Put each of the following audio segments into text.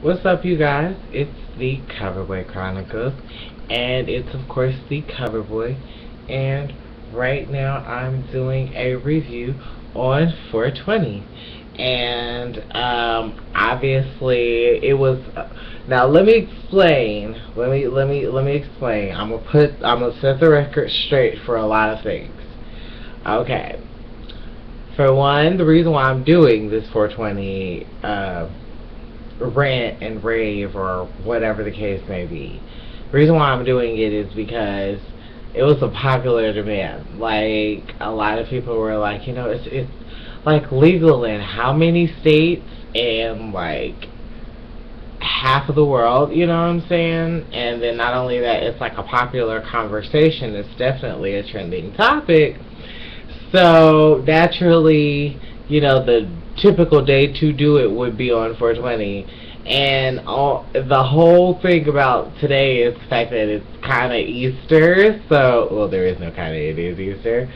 What's up, you guys? It's the CoverBoi Chronicles, and it's of course the CoverBoi. And right now, I'm doing a review on 420, and obviously it was. Now let me explain. Let me explain. I'm gonna set the record straight for a lot of things. Okay. For one, the reason why I'm doing this 420 rant and rave or whatever the case may be. The reason why I'm doing it is because it was a popular demand. Like, a lot of people were like, it's like legal in how many states, and like half of the world, you know what I'm saying? And then not only that, it's like a popular conversation. It's definitely a trending topic. So naturally, the typical day to do it would be on 420. And the whole thing about today is the fact that it's kind of Easter. So, well, there is no kind of, it is Easter.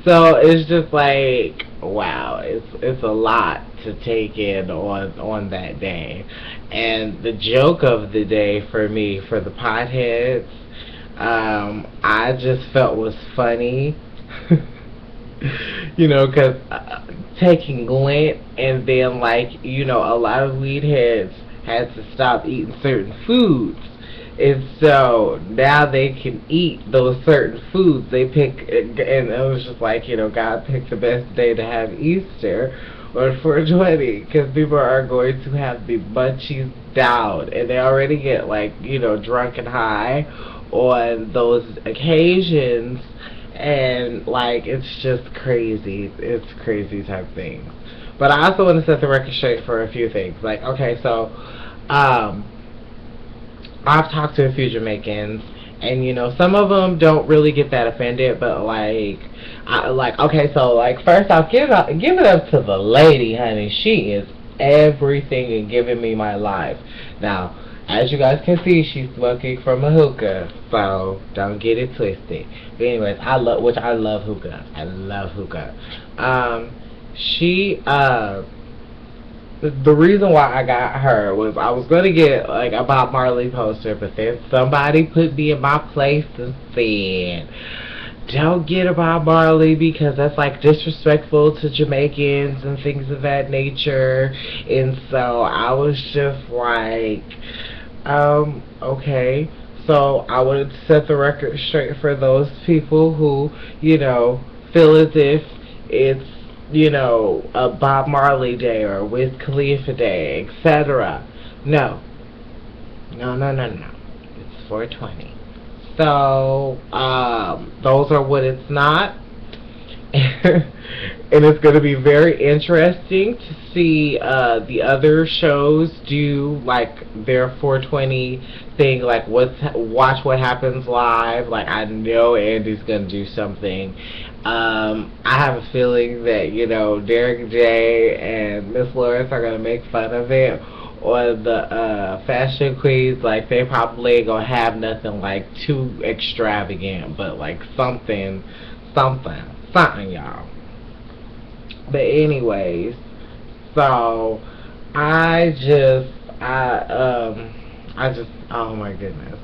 So it's just like, wow, it's a lot to take in on that day. And the joke of the day for me, for the potheads, I just felt was funny. Because taking Lent, and then, a lot of weed heads had to stop eating certain foods. And so now they can eat those certain foods. They pick, and it was just like, God picked the best day to have Easter on 420, because people are going to have the munchies down, and they already get, drunk and high on those occasions. And it's just crazy. It's crazy type things. But I also want to set the record straight for a few things. I've talked to a few Jamaicans, and some of them don't really get that offended. But first off, give it up to the lady, honey. She is everything and giving me my life. Now, as you guys can see, she's smoking from a hookah, so don't get it twisted. But anyways, I love hookah. I love hookah. The reason why I got her was I was gonna get a Bob Marley poster, but then somebody put me in my place and said, don't get a Bob Marley because that's disrespectful to Jamaicans and things of that nature. And so I was just like, okay. So I would set the record straight for those people who, feel as if it's, a Bob Marley day or Wiz Khalifa day, etc. No. It's 420. So, those are what it's not. And it's going to be very interesting to see the other shows do their 420 thing, watch what happens live. I know Andy's going to do something. I have a feeling that Derek J and Miss Lawrence are going to make fun of it, or the fashion queens. They probably ain't gonna have nothing too extravagant, but something, y'all. But anyways, so I just, oh my goodness,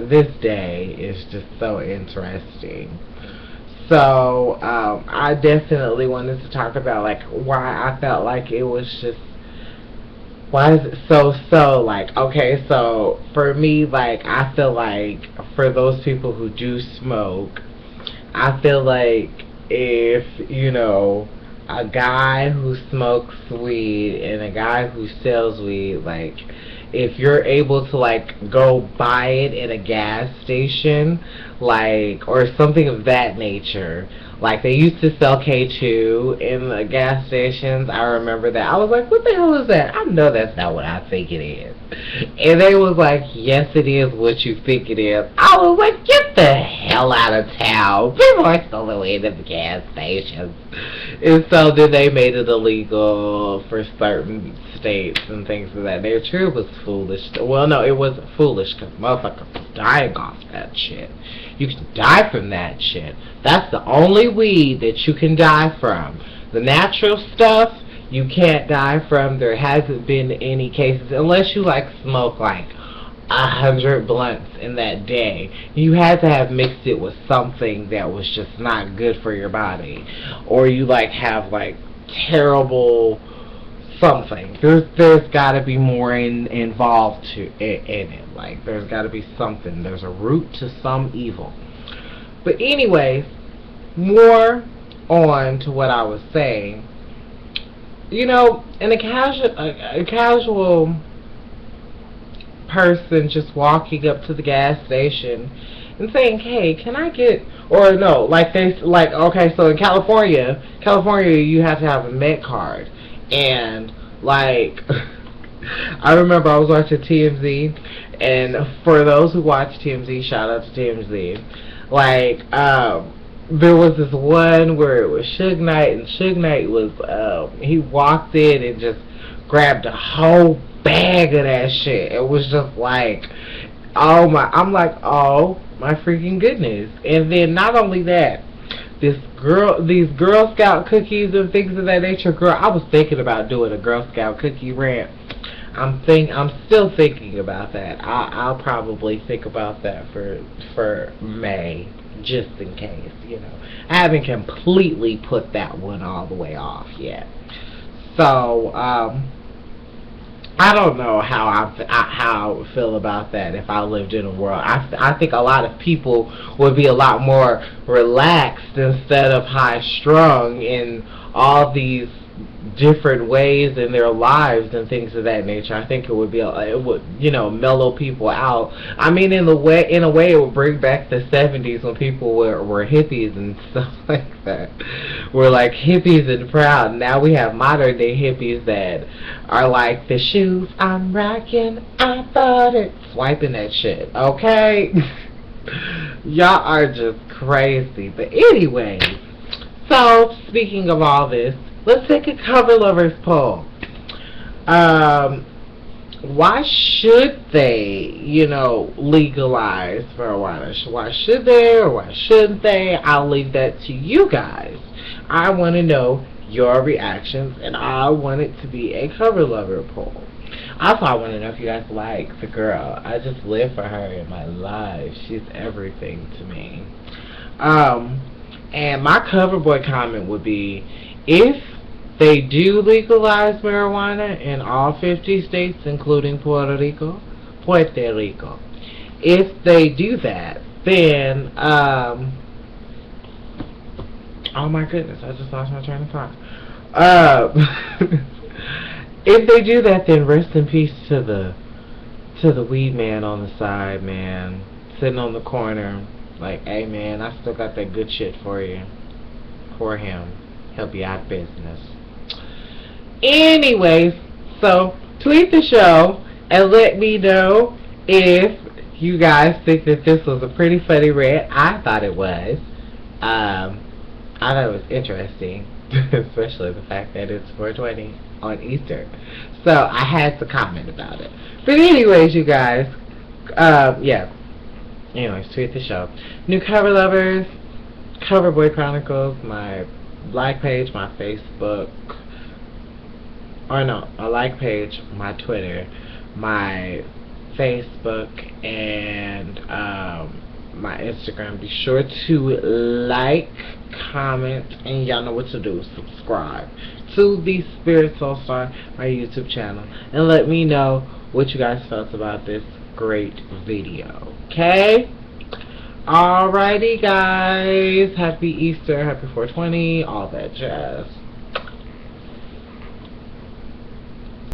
this day is just so interesting. So I definitely wanted to talk about why I felt like it was just, why is it so okay, so for me, I feel for those people who do smoke, I feel if a guy who smokes weed and a guy who sells weed, if you're able to go buy it at a gas station, or something of that nature. They used to sell K2 in the gas stations. I remember that. I was like, what the hell is that? I know that's not what I think it is. And they was like, yes, it is what you think it is. I was like, get the hell out of town. People are selling weed at the gas stations. And so then they made it illegal for certain states and things of that nature. It was foolish. Well, no, it wasn't foolish because motherfuckers was dying off that shit. You can die from that shit. That's the only weed that you can die from. The natural stuff, you can't die from. There hasn't been any cases, unless you like smoke like 100 blunts in that day. You had to have mixed it with something that was just not good for your body, or you like have like terrible something. There's got to be more involved in it. Like there's got to be something. There's a root to some evil. But anyways, more on to what I was saying. You know, in a casual person just walking up to the gas station and saying, "Hey, can I get?" Or no, okay, so in California, you have to have a Met card, and like I remember I was watching TMZ, and for those who watch TMZ, shout out to TMZ. Like there was this one where it was Suge Knight, and Suge Knight was he walked in and just grabbed a whole bag of that shit. It was just like, oh my, I'm like, oh my freaking goodness. And then not only that, these Girl Scout cookies and things of that nature. Girl, I was thinking about doing a Girl Scout cookie rant. I'm still thinking about that. I'll probably think about that for May, just in case, you know. I haven't completely put that one all the way off yet. So, I don't know how I would feel about that if I lived in a world. I think a lot of people would be a lot more relaxed instead of high strung in all these different ways in their lives and things of that nature. I think it would mellow people out. I mean, in a way it would bring back the 70s when people were hippies and stuff like that. We're like hippies and proud. Now we have modern day hippies that are like, the shoes I'm rocking, I bought it, swiping that shit. Okay. Y'all are just crazy. But anyway, so speaking of all this, let's take a cover lovers poll. Why should they, legalize marijuana? Why should they or why shouldn't they? I'll leave that to you guys. I want to know your reactions, and I want it to be a cover lover poll. Also, I want to know if you guys like the girl. I just live for her in my life. She's everything to me. And my CoverBoi comment would be, if they do legalize marijuana in all 50 states, including Puerto Rico. If they do that, then, oh my goodness, I just lost my train of thought. If they do that, then rest in peace to the weed man on the side, man, sitting on the corner, like, hey man, I still got that good shit for you, for him. He'll be out of business. Anyways, so tweet the show and let me know if you guys think that this was a pretty funny rant. I thought it was. I thought it was interesting, especially the fact that it's 420 on Easter. So I had to comment about it. But anyways, you guys, yeah. Anyways, tweet the show. New cover lovers, CoverBoi Chronicles, my like page, my Facebook, or no, a like page, my Twitter, my Facebook, and my Instagram. Be sure to like, comment, and y'all know what to do. Subscribe to TheSpiritsoulstar, my YouTube channel, and let me know what you guys felt about this great video. Okay? Alrighty, guys. Happy Easter, happy 420, all that jazz.